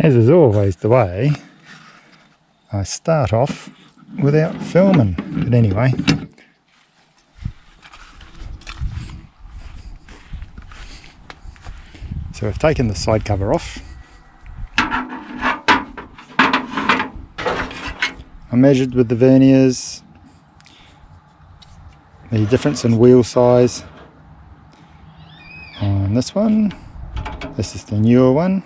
As is always the way, I start off without filming, but anyway. So I've taken the side cover off. I measured with the verniers the difference in wheel size on this one. This is the newer one.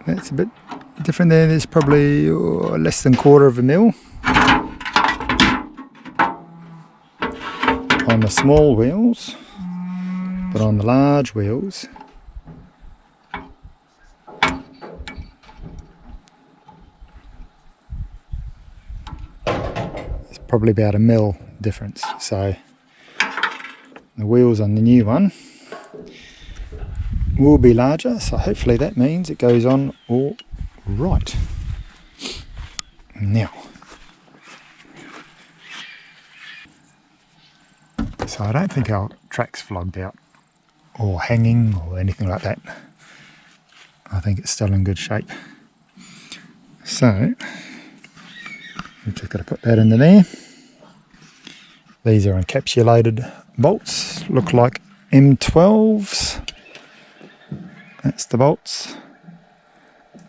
That's a bit different there. There's probably less than 1/4 of a mil on the small wheels, but on the large wheels it's probably about 1 mil difference. So the wheels on the new one will be larger, so hopefully that means it goes on all right. Now, so I don't think our track's flogged out or hanging or anything like that. I think it's still in good shape. So we've just got to put that into there. These are encapsulated bolts, look like M12s. That's the bolts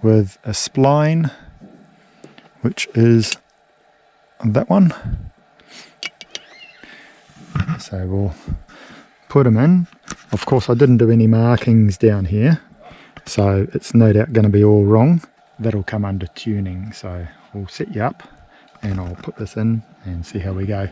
with a spline, which is that one. So we'll put them in. Of course, I didn't do any markings down here, so it's no doubt going to be all wrong. That'll come under tuning, so we'll set you up and I'll put this in and see how we go.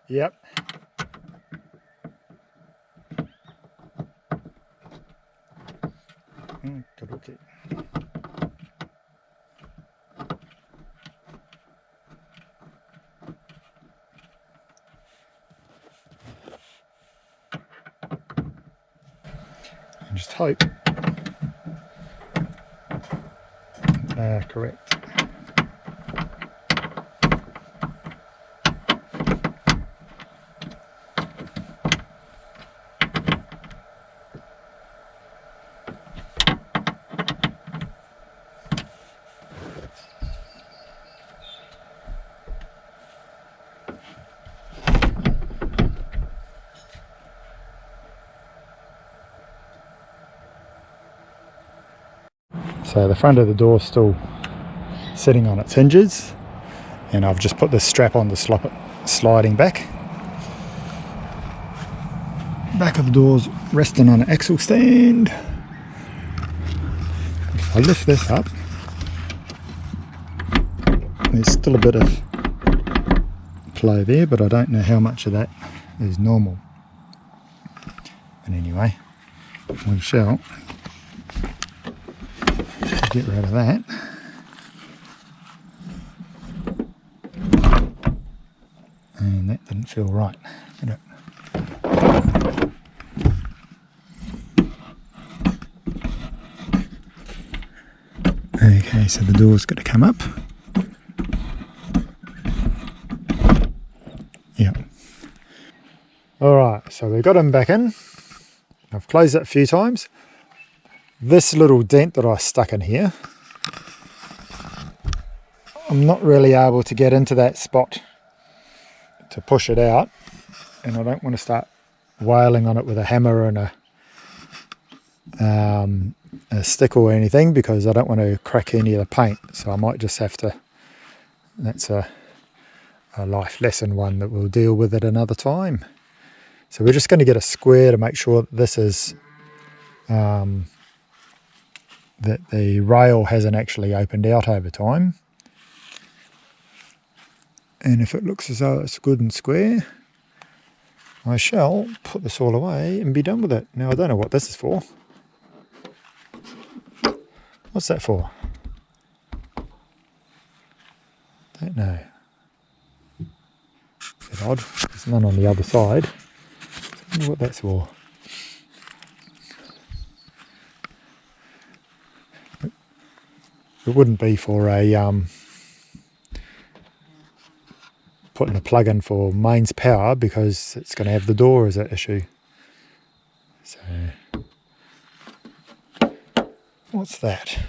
Yep. Okay. And just hope they are correct. So the front of the door is still sitting on its hinges, and I've just put this strap on to stop it sliding back. Back of the door's resting on an axle stand. If I lift this up, there's still a bit of play there, but I don't know how much of that is normal. But anyway, we shall get rid of that. And that didn't feel right, did it? Okay, so the door's got to come up. Yeah. Alright, so we've got him back in. I've closed it a few times. This little dent that I stuck in here, I'm not really able to get into that spot to push it out, and I don't want to start wailing on it with a hammer and a stick or anything, because I don't want to crack any of the paint. So I might just have to, that's a life lesson one that we'll deal with at another time. So we're just going to get a square to make sure that this is that the rail hasn't actually opened out over time. And if it looks as though it's good and square, I shall put this all away and be done with it. Now I don't know what this is for. What's that for? Don't know. A bit odd. There's none on the other side. I wonder what that's for. It wouldn't be for a putting a plug in for mains power, because it's going to have the door as an issue. So what's that?